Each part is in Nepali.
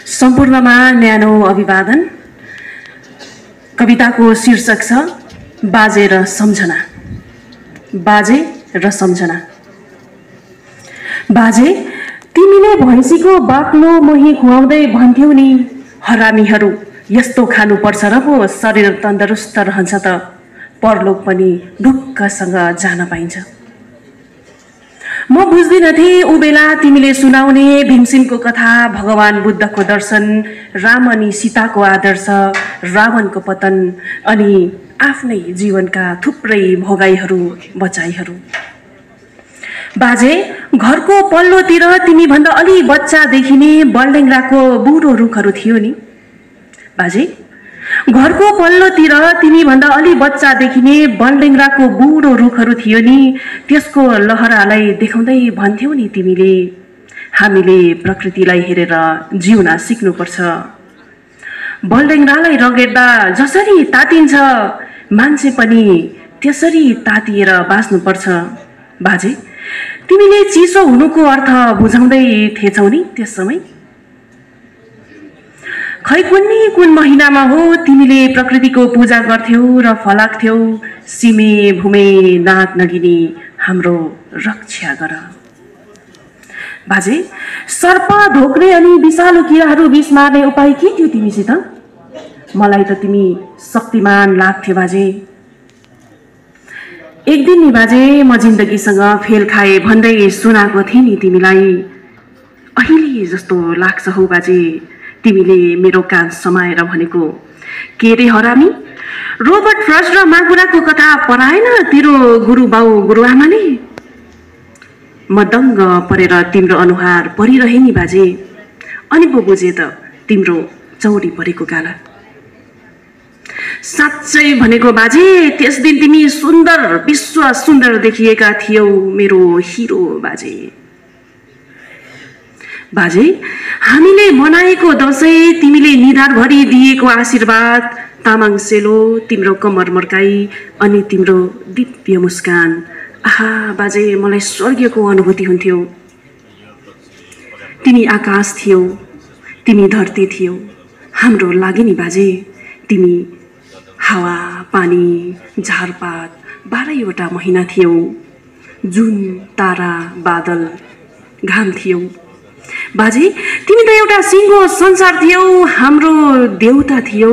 सम्पूर्णमा न्यानो अभिवादन। कविताको शीर्षक छ बाजे र सम्झना। बाजे र सम्झना। बाजे, तिमीले भैँसीको बाक्लो मही खुवाउँदै भन्थ्यौ नि, हरामीहरू यस्तो खानुपर्छ र पो शरीर तन्दरुस्त रहन्छ त परलोक पनि ढुक्कसँग जान पाइन्छ। म बुझ्दिनथे ऊ बेला तिमीले सुनाउने भीमसेनको कथा, भगवान बुद्धको दर्शन, राम अनि सीताको आदर्श, रावणको पतन अनि आफ्नै जीवनका थुप्रै भोगाइहरू बचाइहरू। बाजे, घरको पल्लोतिर तिमी भन्दा अलि बच्चा देखिने बल्डेङ्ग्राको बुढो रुखहरू थियो नि। बाजे, घरको पल्लोतिर तिमी भन्दा अलि बच्चा देखिने बल्डेङ्ग्राको बुढो रुखहरू थियो नि। त्यसको लहरालाई देखाउँदै भन्थ्यौ नि तिमीले, हामीले प्रकृतिलाई हेरेर जिउन सिक्नुपर्छ। बल्डेङ्ग्रालाई रगेर्दा जसरी तातिन्छ, मान्छे पनि त्यसरी तातिएर बाँच्नुपर्छ। बाजे, तिमीले चिसो हुनुको अर्थ बुझाउँदै थिएछौ नि त्यस समय। खै कुन महिनामा हो तिमीले प्रकृतिको पूजा गर्थ्यौ र फलाक्थ्यौ, सिमे भूमे नाग नगिनी हाम्रो रक्षा गर। बाजे, सर्प, ढोक्रे अनि विषालु किराहरू विष मार्ने उपाय के थियो तिमीसित? मलाई त तिमी शक्तिमान लाग्थ्यो बाजे। एक दिन नि बाजे, म जिन्दगीसँग फेल खाए भन्दै सुनाएको थिएँ नि तिमीलाई। अहिले जस्तो लाग्छ हौ बाजे, तिमीले मेरो कान समाएर भनेको, के रे हरामी, रोबर्ट फ्रस्ट र मागुराको कथा पढाएन तेरो गुरुबाउ गुरुआमाले? म दङ्ग परेर तिम्रो अनुहार परिरहे नि बाजे। अनि पो बुझे त तिम्रो चौरी परेको गाला। साँच्चै भनेको बाजे, त्यस दिन तिमी सुन्दर, विश्व सुन्दर देखिएका थियौ मेरो हिरो बाजे। बाजे, हामीले मनाएको दसैँ, तिमीले निधारभरि दिएको आशीर्वाद, तामाङ सेलो, तिम्रो कम्मर मर्काई अनि तिम्रो दिव्य मुस्कान, आहा बाजे, मलाई स्वर्गीयको अनुभूति हुन्थ्यो। तिमी आकाश थियौ, तिमी धरती थियौ हाम्रो लागि नि बाजे। तिमी हावा, पानी, झारपात, 12वटा महिना थियौ। जुन, तारा, बादल, घाम थियौ। बाजे, तिमी त एउटा सिङ्गो संसार थियौ, हाम्रो देउता थियौ।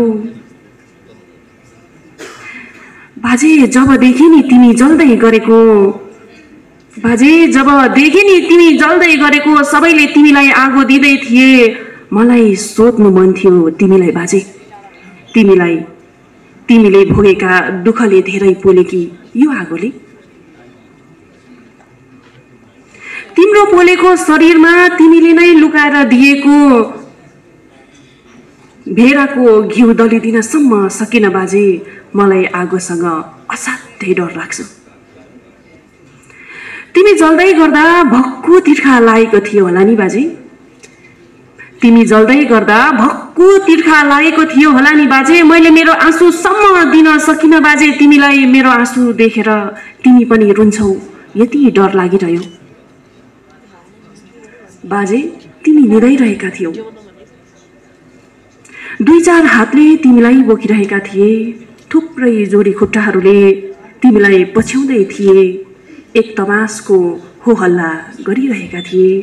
बाजे, जब देखे नि तिमी जल्दै गरेको, बाजे जब देखे नि तिमी जल्दै गरेको, सबैले तिमीलाई आगो दिँदै थिए। मलाई सोध्नु मन थियो तिमीलाई बाजे, तिमीले भोगेका दुःखले धेरै पोले कि यो आगोले? तिम्रो पोलेको शरीरमा तिमीले नै लुकाएर दिएको भेडाको घिउ दलिदिनसम्म सकेन बाजे। मलाई आगोसँग असाध्यै डर लाग्छ। तिमी जल्दै गर्दा भक्कु तिर्खा लागेको थियो होला नि बाजे। तिमी जल्दै गर्दा भक्कु तिर्खा लागेको थियो होला नि बाजे। मैले मेरो आँसुसम्म दिन सकिनँ बाजे। तिमीलाई मेरो आँसु देखेर तिमी पनि रुन्छौ, यति डर लागिरह्यो। बाजे, तिमी निदाइरहेका थियौ। 2-4 हातले तिमीलाई बोकिरहेका थिए। थुप्रै जोडी खुट्टाहरूले तिमीलाई पछ्याउँदै थिए। एक तमासको हो हल्ला गरिरहेका थिए।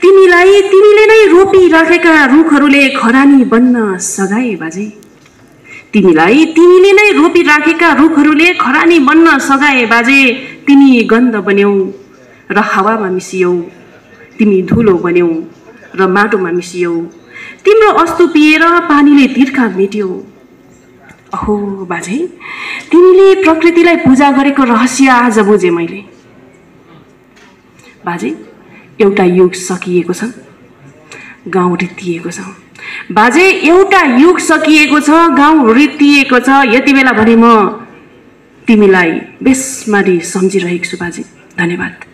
तिमीले नै रोपिराखेका रुखहरूले खरानी बन्न सघाए बाजे। तिमीले नै रोपिराखेका रुखहरूले खरानी बन्न सघाए बाजे। तिमी गन्ध बन्यौ र हावामा मिसियौ। तिमी धुलो बन्यौ र माटोमा मिसियौ। तिम्रो अस्तु पिएर पानीले तिर्खा मेट्यो। अहो बाजे, तिमीले प्रकृतिलाई पूजा गरेको रहस्य आज बुझेँ मैले। बाजे, एउटा युग सकिएको छ, गाउँ रित्तिएको छ। बाजे, एउटा युग सकिएको छ, गाउँ रित्तिएको छ। यति बेला भने म तिमीलाई बेसमारी सम्झिरहेको छु बाजे। धन्यवाद।